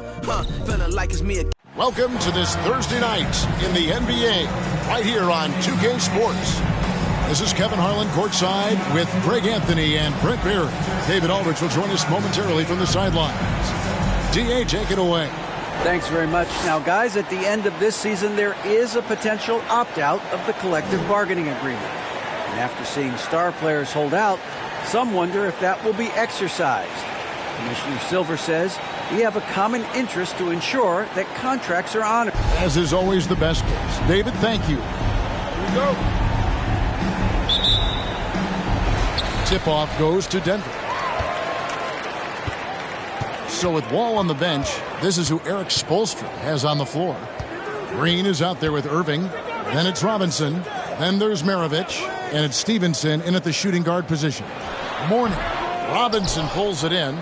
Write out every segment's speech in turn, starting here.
Feeling like it's me. Welcome to this Thursday night in the NBA, right here on 2K Sports. This is Kevin Harlan courtside with Greg Anthony and Brent Barry. David Aldridge will join us momentarily from the sidelines. DA, take it away. Thanks very much. Now, guys, at the end of this season, there is a potential opt-out of the collective bargaining agreement. And after seeing star players hold out, some wonder if that will be exercised. Commissioner Silver says we have a common interest to ensure that contracts are honored. As is always the best case. David, thank you. Here we go. Tip-off goes to Denver. So with Wall on the bench, this is who Eric Spoelstra has on the floor. Green is out there with Irving. Then it's Robinson. Then there's Maravich. And it's Stevenson in at the shooting guard position. Morning. Robinson pulls it in.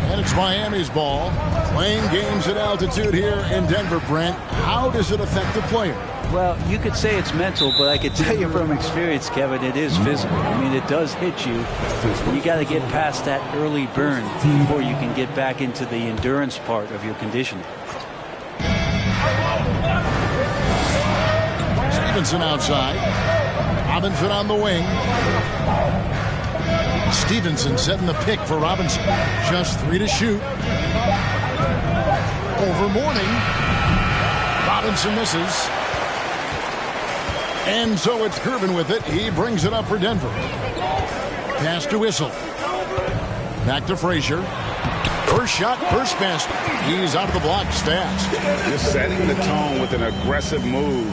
And it's Miami's ball. Playing games at altitude here in Denver, Brent. How does it affect the player? Well, you could say it's mental, but I could tell you from experience, Kevin, it is physical. I mean, it does hit you. You got to get past that early burn before you can get back into the endurance part of your conditioning. Stevenson outside. Robinson on the wing. Stevenson setting the pick for Robinson. Just 3 to shoot. Over Mourning. Robinson misses. And so it's Curvin with it. He brings it up for Denver. Pass to Whistle. Back to Frazier. First shot, first basket. He's out of the blocks fast. Just setting the tone with an aggressive move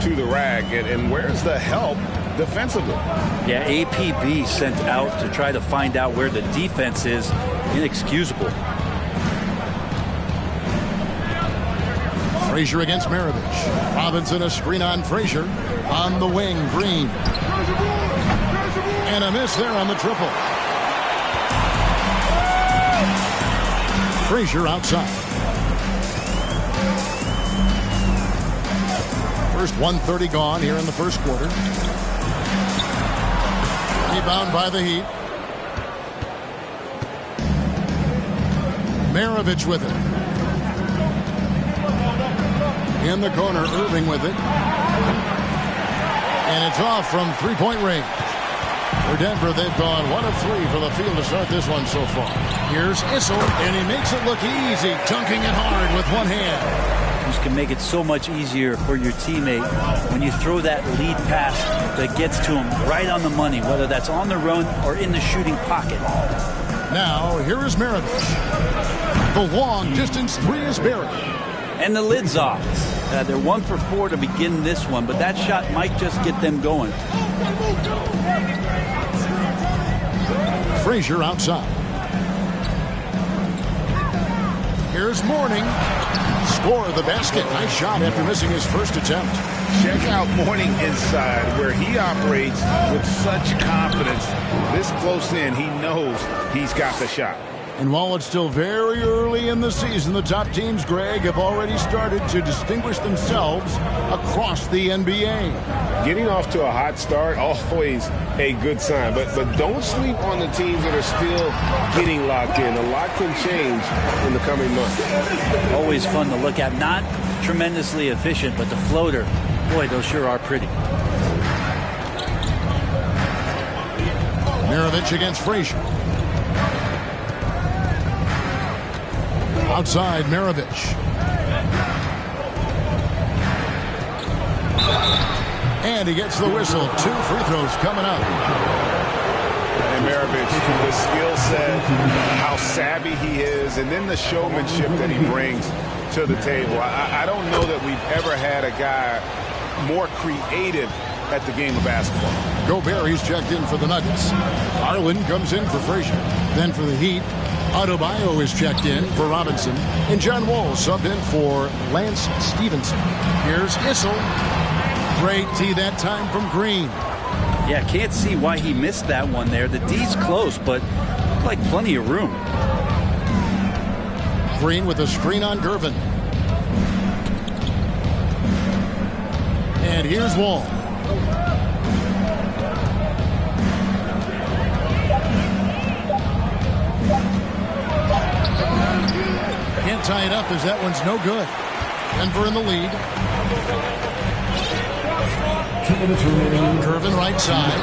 to the rack. And where's the help defensively? Yeah, APB sent out to try to find out where the defense is. Inexcusable. Frazier against Maravich. Robinson a screen on Frazier. On the wing, Green. And a miss there on the triple. Frazier outside. First 1:30 gone here in the first quarter. Rebound by the Heat. Maravich with it. In the corner, Irving with it. And it's off from three-point range. For Denver, they've gone 1 of 3 for the field to start this one so far. Here's Issel, and he makes it look easy, dunking it hard with one hand. This can make it so much easier for your teammate when you throw that lead pass that gets to him right on the money, whether that's on the run or in the shooting pocket. Now, here is Maravich. The long-distance 3 is buried. And the lid's off. They're 1 for 4 to begin this one, but that shot might just get them going. Frazier outside. Here's Mourning. Score the basket. Nice shot after missing his first attempt. Check out Mourning inside, where he operates with such confidence. This close in, he knows he's got the shot. And while it's still very early in the season, the top teams, Greg, have already started to distinguish themselves across the NBA. Getting off to a hot start, always a good sign. But don't sleep on the teams that are still getting locked in. A lot can change in the coming months. Always fun to look at. Not tremendously efficient, but the floater, boy, those sure are pretty. Maravich against Frazier. Outside, Maravich. And he gets the whistle. 2 free throws coming up. And Maravich, the skill set, how savvy he is, and then the showmanship that he brings to the table. I don't know that we've ever had a guy more creative at the game of basketball. Gobert, he's checked in for the Nuggets. Garland comes in for Frazier. Then for the Heat, Adebayo is checked in for Robinson. And John Wall subbed in for Lance Stevenson. Here's Issel. Great tee that time from Green. Yeah, can't see why he missed that one there. The D's close, but looked like plenty of room. Green with a screen on Gervin. And here's Wall. tie it up as that one's no good. Denver in the lead. Curvin right side.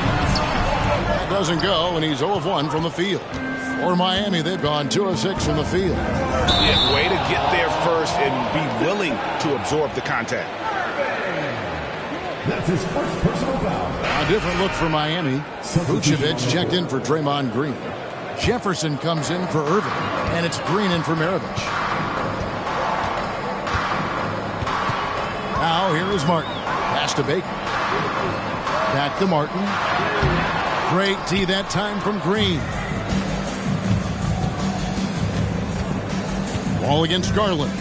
That doesn't go, and he's 0 of 1 from the field. For Miami, they've gone 2 of 6 from the field. Yeah, way to get there first and be willing to absorb the contact. That's his first personal foul. A different look for Miami. Vucevic checked in for Draymond Green. Jefferson comes in for Irving, and it's Green in for Maravich. Now here is Martin. Pass to Baker. Back to Martin. Great D that time from Green. Ball against Garland.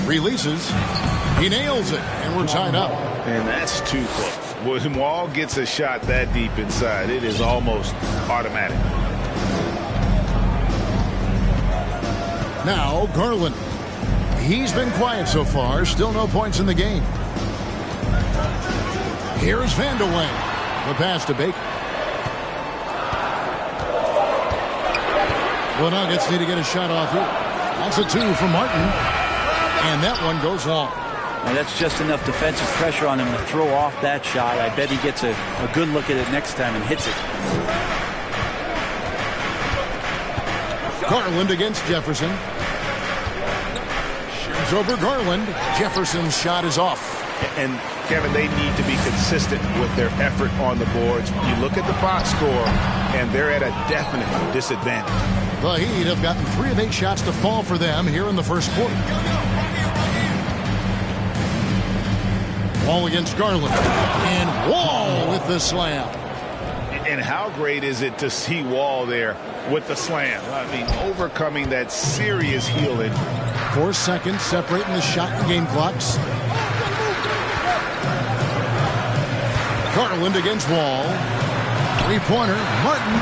Releases. He nails it, and we're tied up. And that's too close. When Wall gets a shot that deep inside, it is almost automatic. Now Garland. He's been quiet so far. Still no points in the game. Here's Vandeweghe. The pass to Baker. The Nuggets need to get a shot off here. That's a 2 for Martin. And that one goes long. Well, that's just enough defensive pressure on him to throw off that shot. I bet he gets a good look at it next time and hits it. Garland against Jefferson. Shares over Garland. Jefferson's shot is off. And, Kevin, they need to be consistent with their effort on the boards. You look at the box score, and they're at a definite disadvantage. The Heat have gotten 3 of 8 shots to fall for them here in the first quarter. Wall against Garland. And Wall with the slam. And how great is it to see Wall there with the slam? I mean, overcoming that serious heel injury. 4 seconds separating the shot and game clocks. Garland against Wall. 3-pointer. Martin.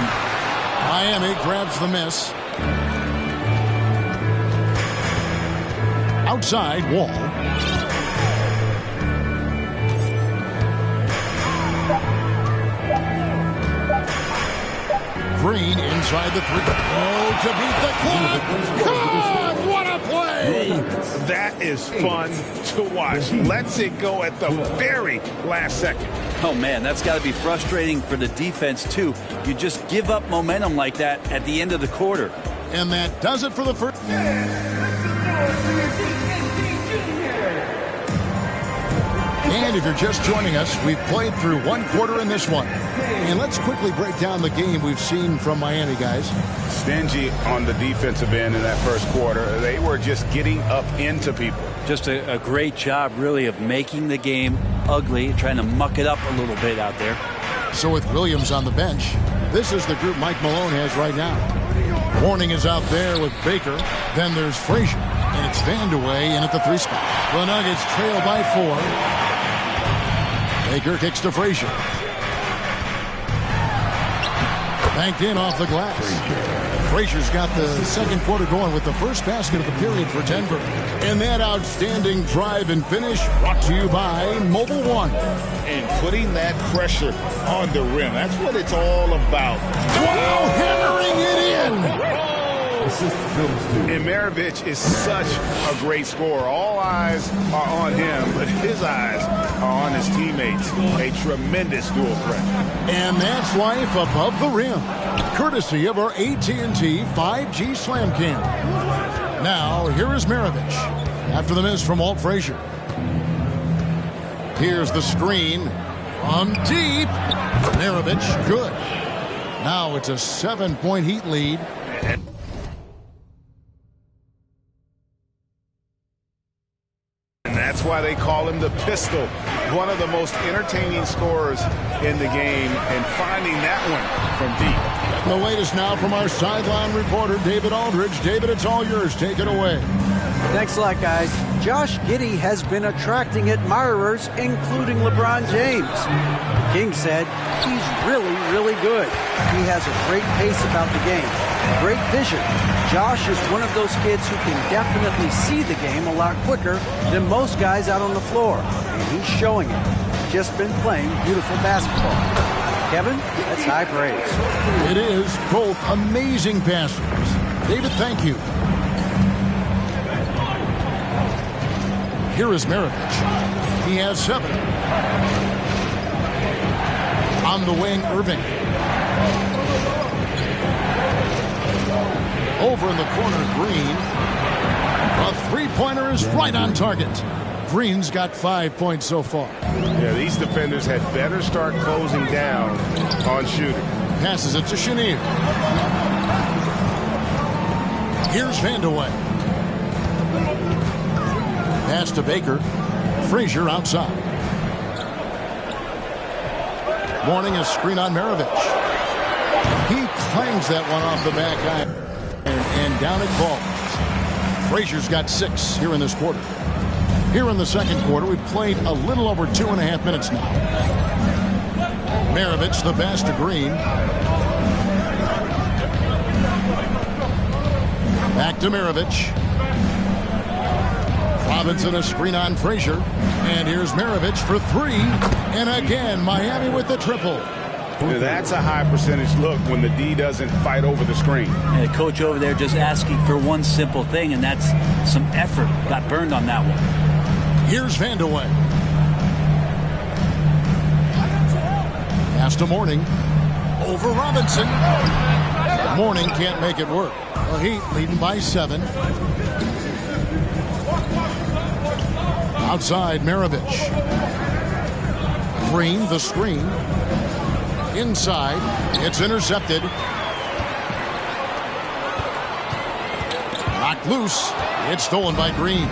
Miami grabs the miss. Outside, Wall. Green inside the 3. Oh, to beat the clock. God, what a play! That is fun to watch. Lets it go at the very last second. Oh, man, that's got to be frustrating for the defense, too. You just give up momentum like that at the end of the quarter. And that does it for the first. And if you're just joining us, we've played through 1 quarter in this one. And let's quickly break down the game we've seen from Miami, guys. Stingy on the defensive end in that first quarter. They were just getting up into people. Just a great job, really, of making the game ugly, trying to muck it up a little bit out there. So with Williams on the bench, this is the group Mike Malone has right now. Warning is out there with Baker. Then there's Frazier. And it's Vandeweghe in at the 3 spot. The Nuggets trail by 4. Baker kicks to Frazier. Banked in off the glass. Frazier's got the second quarter going with the first basket of the period for Denver. And that outstanding drive and finish brought to you by Mobile One. And putting that pressure on the rim. That's what it's all about. Wow, hammering it in. And Maravich is such a great scorer. All eyes are on him, but his eyes are on his teammates. A tremendous dual threat. And that's life above the rim, courtesy of our AT&T 5G Slam Cam. Now, here is Maravich after the miss from Walt Frazier. Here's the screen on deep. Maravich, good. Now it's a 7-point Heat lead. That's why they call him the Pistol, one of the most entertaining scorers in the game, and finding that one from deep. The latest now from our sideline reporter, David Aldridge. David, it's all yours. Take it away. Thanks a lot, guys. Josh Giddey has been attracting admirers, including LeBron James. The King said he's really, really good. He has a great pace about the game, great vision. Josh is one of those kids who can definitely see the game a lot quicker than most guys out on the floor. And he's showing it. Just been playing beautiful basketball. Kevin, that's high praise. It is both amazing passers. David, thank you. Here is Maravich. He has 7. On the wing, Irving. Over in the corner, Green. A three-pointer is right on target. Green's got 5 points so far. Yeah, these defenders had better start closing down on shooting. Passes it to Chenier. Here's Vandeweghe. Pass to Baker. Frazier outside. Mourning a screen on Maravich. He clangs that one off the back iron. And down it falls. Frazier's got 6 here in this quarter. Here in the second quarter, we've played a little over 2.5 minutes now. Maravich, the pass to Green. Back to Maravich. Robinson a screen on Frazier. And here's Maravich for 3. And again, Miami with the triple. Now, that's a high percentage look when the D doesn't fight over the screen. And the coach over there just asking for one simple thing, and that's some effort. Got burned on that one. Here's Vandeweghe. Pass to Mourning. Over Robinson. Mourning can't make it work. The Heat leading by 7. Outside, Maravich. Green, the screen. Inside, it's intercepted. Knocked loose. It's stolen by Green.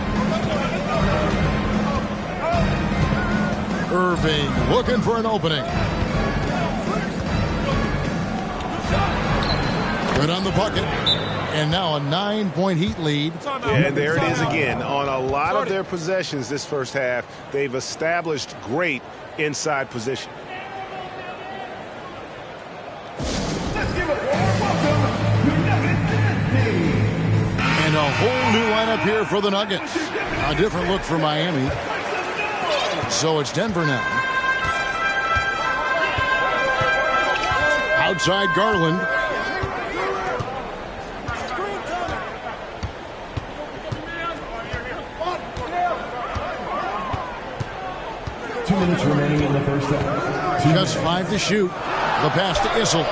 Irving looking for an opening. Good on the bucket. And now a 9-point Heat lead. And there it is again. On a lot of their possessions this first half, they've established great inside position. And a whole new lineup here for the Nuggets. A different look for Miami. So it's Denver now. Outside Garland. Two minutes remaining in the first half. Just 5 to shoot. The pass to Issel.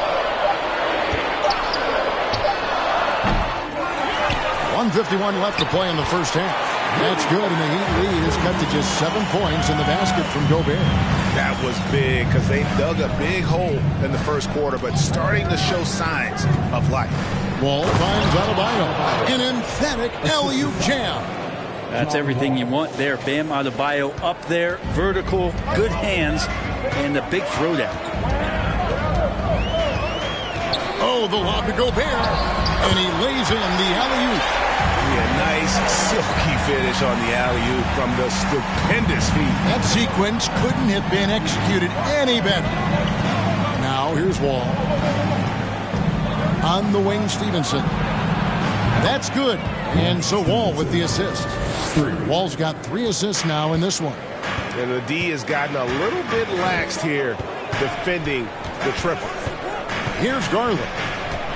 1:51 left to play in the first half. That's good, and the Heat lead is cut to just 7 points in the basket from Gobert. That was big because they dug a big hole in the first quarter, but starting to show signs of life. Wall finds Adebayo. An emphatic alley-oop jam. That's everything you want there. Bam Adebayo up there, vertical, good hands, and a big throwdown. Oh, the lob to Gobert, and he lays in the alley-oop. Yeah, nice silky finish on the alley-oop from the stupendous feet. That sequence couldn't have been executed any better. Now here's Wall. On the wing, Stevenson. That's good. And so Wall with the assist. Wall's got 3 assists now in this one. And the D has gotten a little bit laxed here defending the triple. Here's Garland.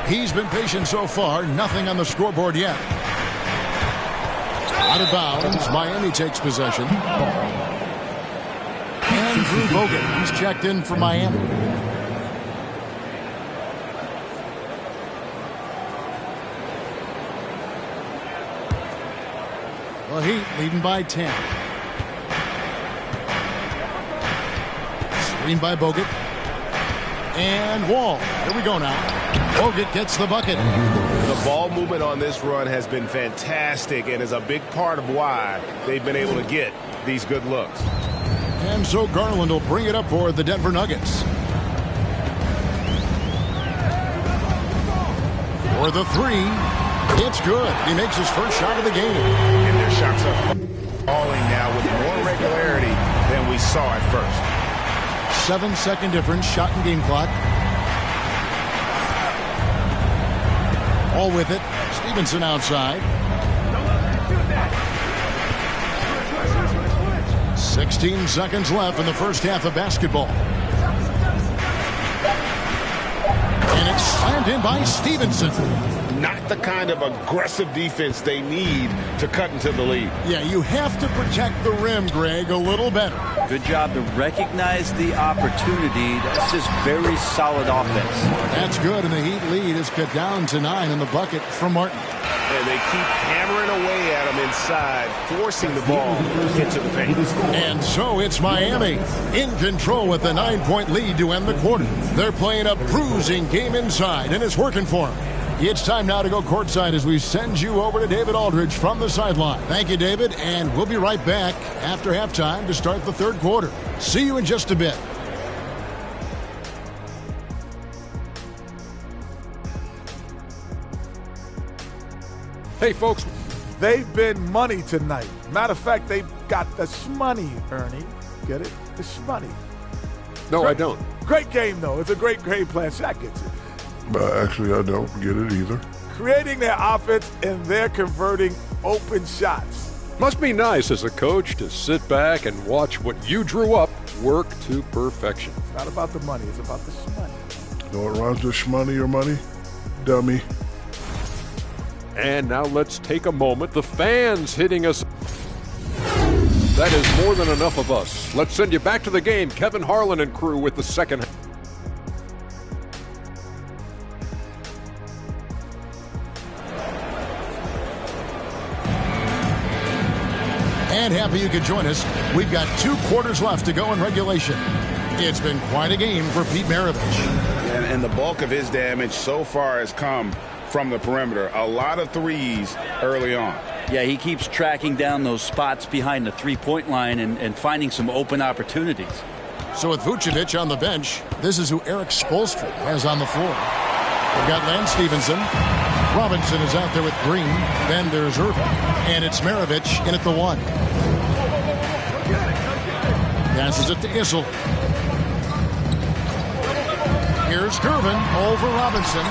He's been patient so far. Nothing on the scoreboard yet. Out of bounds. Miami takes possession. Andrew Bogut. He's checked in for Miami. The Heat leading by 10. Screen by Bogut. And Wall. Here we go now. Bogut gets the bucket. The ball movement on this run has been fantastic and is a big part of why they've been able to get these good looks. And so Garland will bring it up for the Denver Nuggets. For the 3. It's good. He makes his first shot of the game. And their shots are falling now with more regularity than we saw at first. 7-second difference, shot and game clock. All with it. Stevenson outside. 16 seconds left in the first half of basketball. And it's slammed in by Stevenson. not the kind of aggressive defense they need to cut into the lead. Yeah, you have to protect the rim, Greg, a little better. Good job to recognize the opportunity. That's just very solid offense. That's good, and the Heat lead is cut down to 9 in the bucket from Martin. And they keep hammering away at him inside, forcing the ball into the paint. And so it's Miami in control with a 9-point lead to end the quarter. They're playing a bruising game inside, and it's working for them. It's time now to go courtside as we send you over to David Aldridge from the sideline. Thank you, David, and we'll be right back after halftime to start the third quarter. See you in just a bit. Hey, folks. They've been money tonight. Matter of fact, they've got the shmoney, Ernie. Get it? The shmoney. No, great, I don't. Great game, though. It's a great game plan. Shaq gets it. But actually, I don't get it either. Creating their offense, and they're converting open shots. Must be nice as a coach to sit back and watch what you drew up work to perfection. It's not about the money. It's about the shmoney. You know what rhymes with shmoney or money? Dummy. And now let's take a moment. The fans hitting us. That is more than enough of us. Let's send you back to the game. Kevin Harlan and crew with the second half. And happy you could join us. We've got 2 quarters left to go in regulation. It's been quite a game for Pete Maravich. And the bulk of his damage so far has come from the perimeter. A lot of threes early on. Yeah, he keeps tracking down those spots behind the three-point line and finding some open opportunities. So with Vucevic on the bench, this is who Eric Spoelstra has on the floor. We've got Lance Stevenson. Robinson is out there with Green. Then there's Irving. And it's Maravich in at the 1. Passes it to Issel. Here's Gervin over Robinson.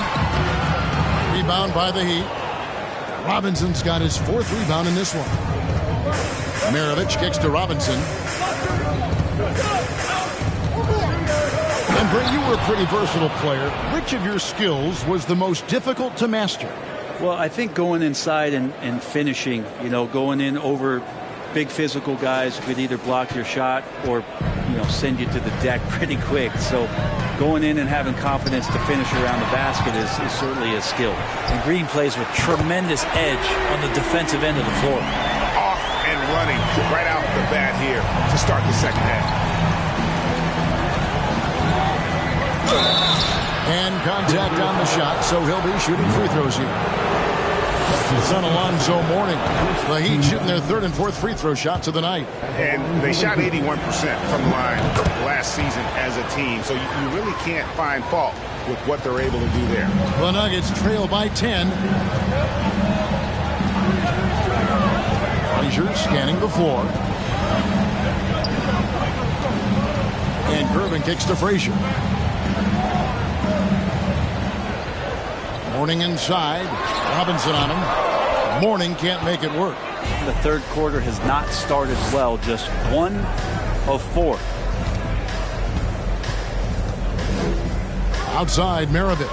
Rebound by the Heat. Robinson's got his 4th rebound in this one. Maravich kicks to Robinson. And Brett, you were a pretty versatile player. Which of your skills was the most difficult to master? Well, I think going inside and finishing, going in over big physical guys who could either block your shot or, send you to the deck pretty quick. So going in and having confidence to finish around the basket is certainly a skill. And Green plays with tremendous edge on the defensive end of the floor. Off and running right out the bat here to start the second half. And contact on the shot, so he'll be shooting free throws here. It's on Alonzo Mourning. The Heat shooting their 3rd and 4th free throw shots of the night. And they shot 81% from the line last season as a team, so you really can't find fault with what they're able to do there. The Nuggets trail by 10. Frazier scanning the floor. And Gervin kicks to Frazier. Mourning inside. Robinson on him. Mourning can't make it work. The third quarter has not started well. Just 1 of 4. Outside, Maravich.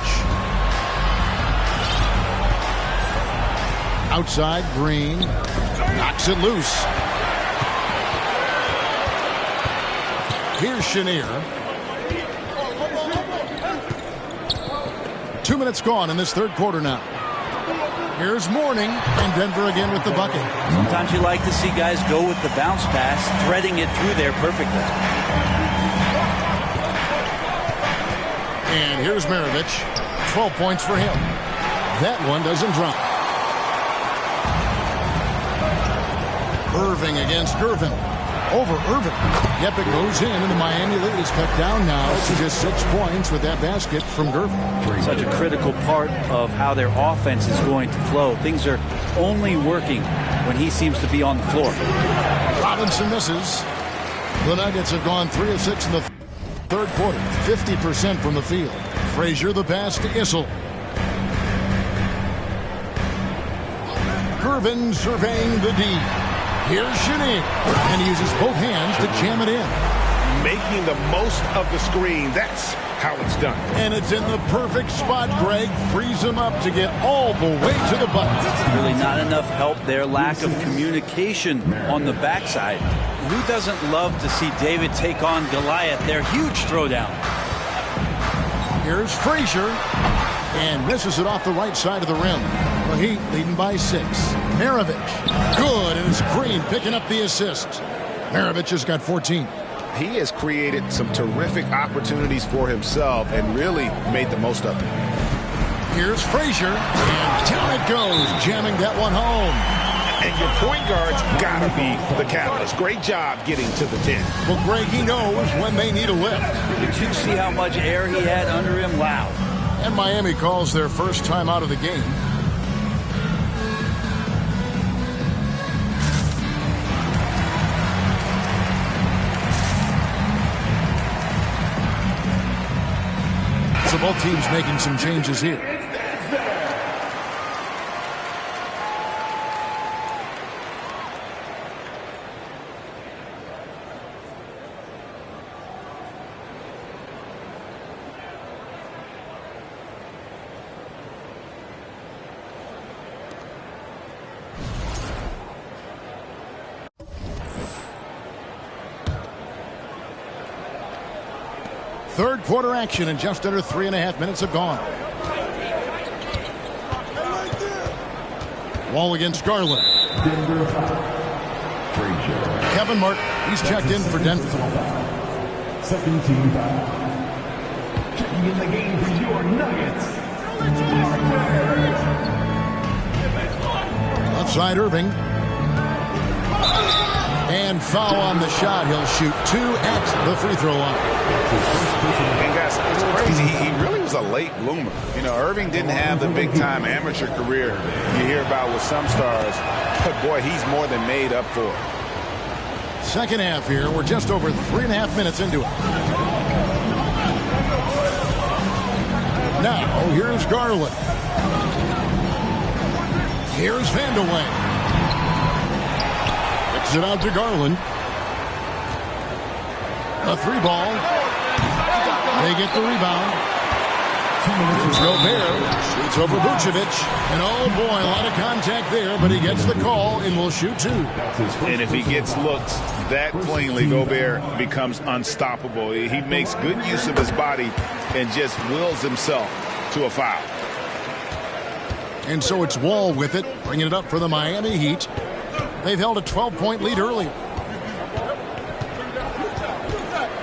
Outside, Green. Knocks it loose. Here's Chenier. 2 minutes gone in this third quarter now. Here's Mourning, and Denver again with the bucket. Sometimes you like to see guys go with the bounce pass, threading it through there perfectly. And here's Maravich. 12 points for him. That one doesn't drop. Irving against Gervin. Over Irving. Yep, it goes in, and the Miami lead is cut down now to just 6 points with that basket from Gervin. Such a critical part of how their offense is going to flow. Things are only working when he seems to be on the floor. Robinson misses. The Nuggets have gone 3 of 6 in the third quarter. 50% from the field. Frazier the pass to Issel. Gervin surveying the D. Here's Chenier, and he uses both hands to jam it in. Making the most of the screen. That's how it's done. And it's in the perfect spot, Greg. Frees him up to get all the way to the bucket. Really not enough help there. Lack of communication on the backside. Who doesn't love to see David take on Goliath? Their huge throwdown. Here's Frazier. And misses it off the right side of the rim. The Heat leading by 6. Maravich. Good. And it's Green picking up the assist. Maravich has got 14. He has created some terrific opportunities for himself and really made the most of it. Here's Frazier, and down it goes, jamming that one home. And your point guard's got to be the catalyst. Great job getting to the 10. Well, Greg, he knows when they need a lift. Did you see how much air he had under him? Wow. And Miami calls their first time out of the game. So both teams making some changes here. Third quarter action, and just under 3.5 minutes have gone. Wall against Garland. Kevin Mark, he's checked in for Denver. Second team foul. Checking in the game for your Nuggets. Left side, Irving. And foul on the shot. He'll shoot 2 at the free throw line. And guys, it's crazy. He really was a late bloomer. You know, Irving didn't have the big-time amateur career you hear about with some stars. But, boy, he's more than made up for it. Second half here. We're just over 3.5 minutes into it. Now, here's Garland. Here's Vandeweghe. Kicks it out to Garland. A 3-ball. They get the rebound. Here's Gobert. Shoots over Vucevic. And oh boy, a lot of contact there, but he gets the call and will shoot 2. And if he gets looked that cleanly, Gobert becomes unstoppable. He makes good use of his body and just wills himself to a foul. And so it's Wall with it, bringing it up for the Miami Heat. They've held a 12-point lead earlier.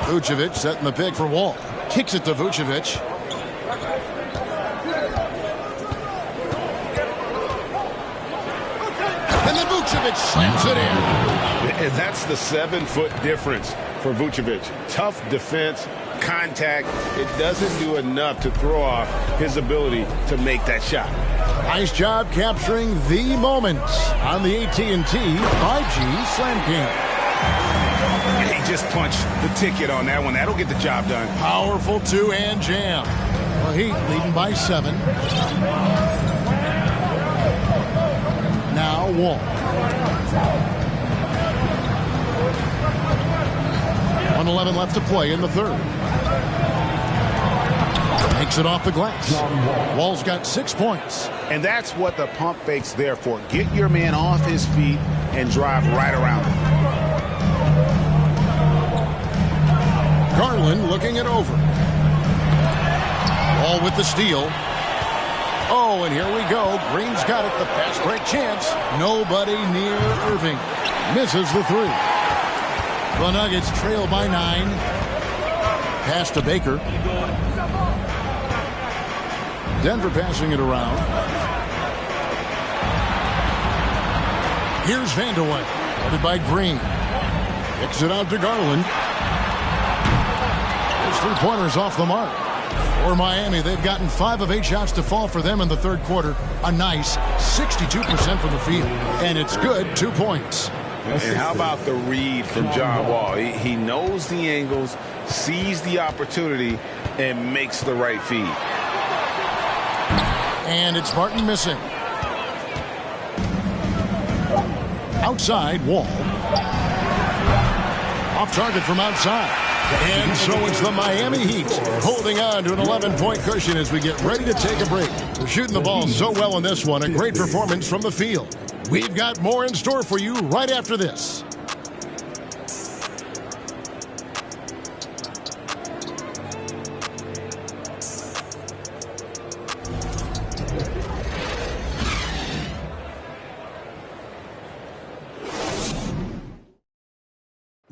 Vucevic setting the pick for Wall. Kicks it to Vucevic. And then Vucevic slams it in. And that's the 7-foot difference for Vucevic. Tough defense, contact. It doesn't do enough to throw off his ability to make that shot. Nice job capturing the moment on the AT&T 5G Slam King. He just punched the ticket on that one. That'll get the job done. Powerful 2-hand jam. The Heat leading by 7. Now Wall. 1:11 left to play in the third. Makes it off the glass. Wall's got 6 points. And that's what the pump fake's there for. Get your man off his feet and drive right around him. Garland looking it over. Wall with the steal. Oh, and here we go. Green's got it. The fast break chance. Nobody near Irving. Misses the 3. The Nuggets trail by 9. Pass to Baker. Denver passing it around. Here's Vandeweghe. Headed by Green. Kicks it out to Garland. His 3-pointers off the mark. For Miami, they've gotten 5 of 8 shots to fall for them in the third quarter. A nice 62% from the field. And it's good. 2 points. And how about the read from John Wall? He knows the angles, sees the opportunity, and makes the right feed. And it's Martin missing. Outside, Wall. Off target from outside. And so it's the Miami Heat holding on to an 11-point cushion as we get ready to take a break. They're shooting the ball so well in this one. A great performance from the field. We've got more in store for you right after this.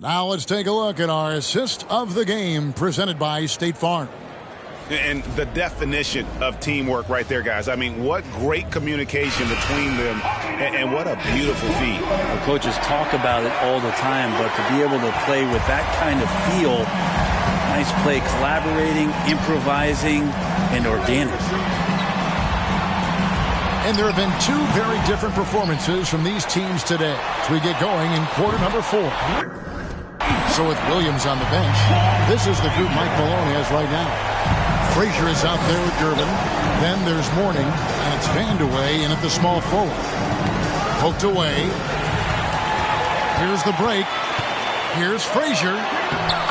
Now let's take a look at our assist of the game presented by State Farm. And the definition of teamwork right there, guys. I mean, what great communication between them, and what a beautiful feed. The coaches talk about it all the time, but to be able to play with that kind of feel, nice play, collaborating, improvising, and organic. And there have been two very different performances from these teams today as we get going in quarter number 4. So with Williams on the bench, this is the group Mike Malone has right now. Frazier is out there with Gervin. Then there's Mourning, and it's Vandeweghe in at the small forward. Poked away. Here's the break. Here's Frazier.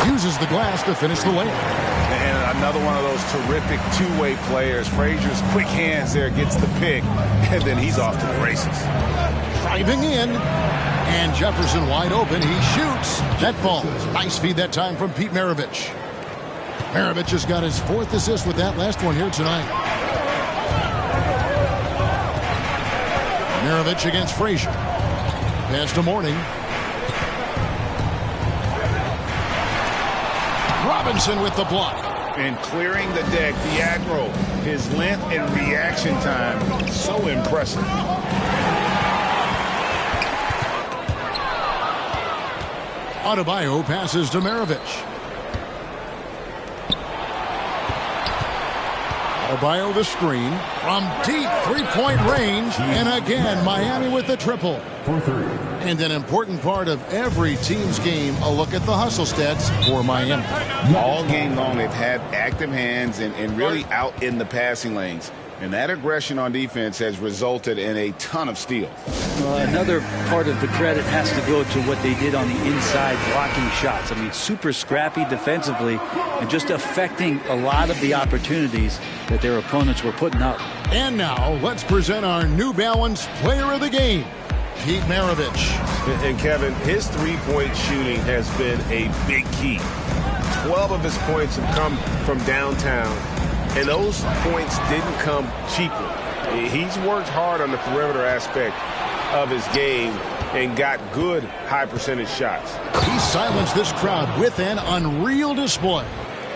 Uses the glass to finish the layup. And another one of those terrific two-way players. Frazier's quick hands there, gets the pick, and then he's off to the races. Driving in. And Jefferson wide open. He shoots. That falls. Nice feed that time from Pete Maravich. Maravich has got his 4th assist with that last one here tonight. Maravich against Frazier. Pass to Mourning. Robinson with the block. And clearing the deck, Diagro. His length and reaction time, so impressive. Adebayo passes to Maravich. Adebayo the screen from deep three-point range. And again, Miami with the triple. And an important part of every team's game, a look at the hustle stats for Miami. All game long, they've had active hands and really out in the passing lanes. And that aggression on defense has resulted in a ton of steals. Another part of the credit has to go to what they did on the inside blocking shots. I mean, super scrappy defensively and just affecting a lot of the opportunities that their opponents were putting up. And now let's present our New Balance Player of the Game, Pete Maravich. And Kevin, his three-point shooting has been a big key. 12 of his points have come from downtown. And those points didn't come cheaply. He's worked hard on the perimeter aspect of his game and got good high-percentage shots. He silenced this crowd with an unreal display.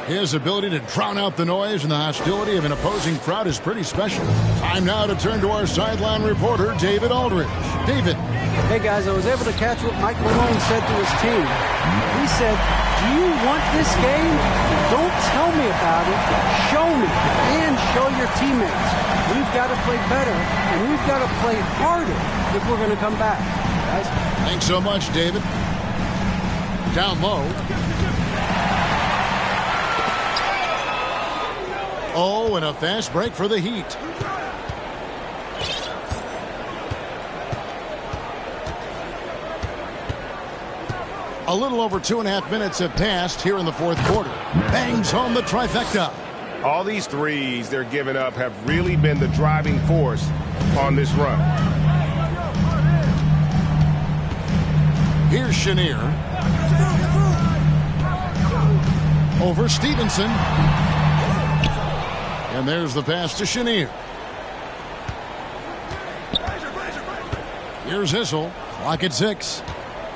His ability to drown out the noise and the hostility of an opposing crowd is pretty special. Time now to turn to our sideline reporter, David Aldridge. David. Hey, guys, I was able to catch what Mike Malone said to his team. He said, do you want this game? Don't tell me about it. Show me and show your teammates. We've got to play better, and we've got to play harder if we're going to come back. Guys? Thanks so much, David. Down low. Oh, and a fast break for the Heat. A little over 2.5 minutes have passed here in the fourth quarter. Bangs home the trifecta. All these threes they're giving up have really been the driving force on this run. Here's Chenier. Over Stevenson. And there's the pass to Chenier. Here's Issel. Clock at 6.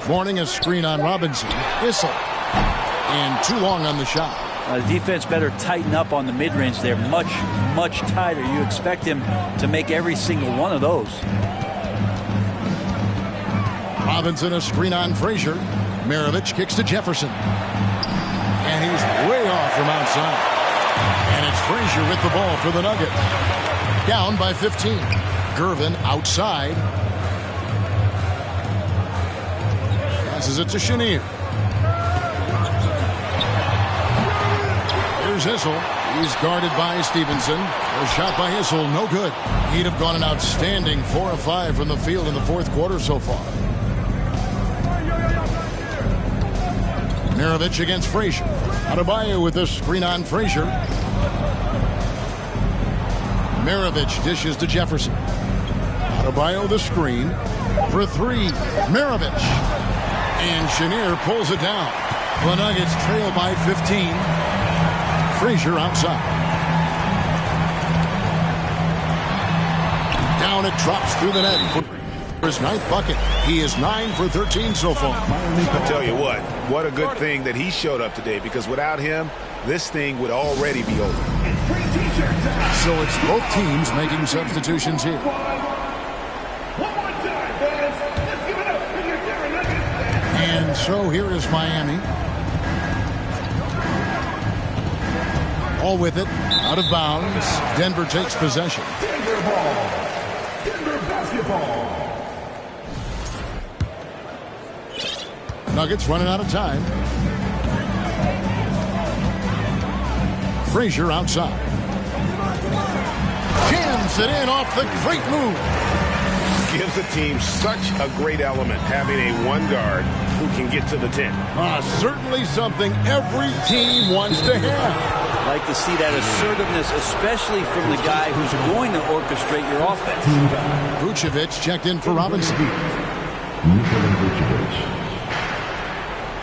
Mourning a screen on Robinson. Issel. And too long on the shot. The defense better tighten up on the mid-range. They're much, much tighter. You expect him to make every single one of those. Robinson a screen on Frazier. Maravich kicks to Jefferson. And he's way off from outside. And it's Frazier with the ball for the Nuggets. Down by 15. Gervin outside. Passes it to Chenier. Here's Issel. He's guarded by Stevenson. A shot by Issel, no good. He'd have gone an outstanding 4 of 5 from the field in the fourth quarter so far. Maravich against Frazier. Adebayo with the screen on Frazier. Maravich dishes to Jefferson. Adebayo the screen for three. Maravich. And Chenier pulls it down. The Nuggets trail by 15. Frazier outside. Down it drops through the net. His ninth bucket. He is 9 for 13 so far. I tell you what a good thing that he showed up today, because without him, this thing would already be over. So it's both teams making substitutions here. And so here is Miami. All with it, out of bounds. Denver takes possession. Denver ball. Denver basketball. Nuggets running out of time. Frazier outside. Jams it in off the great move. Gives the team such a great element, having a one guard who can get to the 10. Certainly something every team wants to have. Like to see that assertiveness, especially from the guy who's going to orchestrate your offense. Vucevic checked in for Robinson.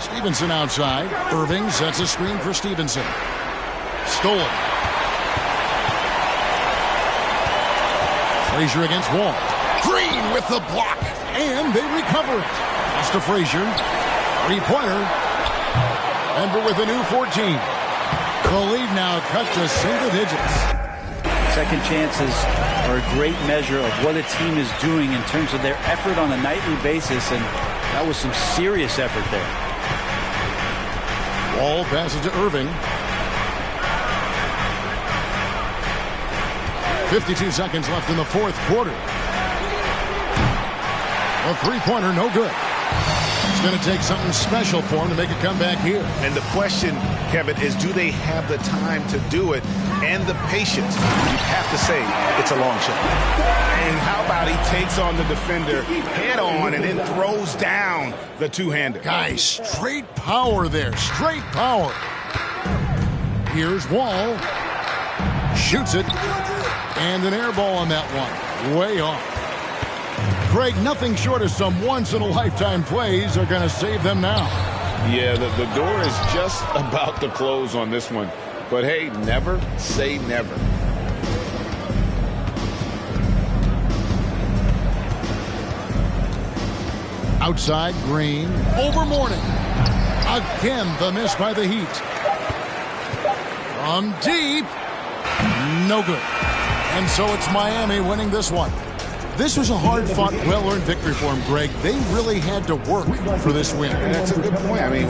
Stevenson outside. Irving sets a screen for Stevenson. Stolen. Frazier against Wall. Green with the block. And they recover it. Pass to Frazier. Three-pointer. Denver with a new 14. The lead now cut to single digits. Second chances are a great measure of what a team is doing in terms of their effort on a nightly basis, and that was some serious effort there. Wall passes to Irving. 52 seconds left in the fourth quarter. A three-pointer, no good. It's going to take something special for him to make a comeback here. And the question, Kevin, is do they have the time to do it and the patience? You have to say it's a long shot. And how about he takes on the defender head on and then throws down the two-hander? Guys, straight power there. Straight power. Here's Wall. Shoots it. And an air ball on that one. Way off. Greg, nothing short of some once-in-a-lifetime plays are going to save them now. Yeah, the door is just about to close on this one. But hey, never say never. Outside, Green. Over Mourning. Again, the miss by the Heat. From deep. No good. And so it's Miami winning this one. This was a hard-fought, well-earned victory for him, Greg. They really had to work for this win. That's a good point. I mean,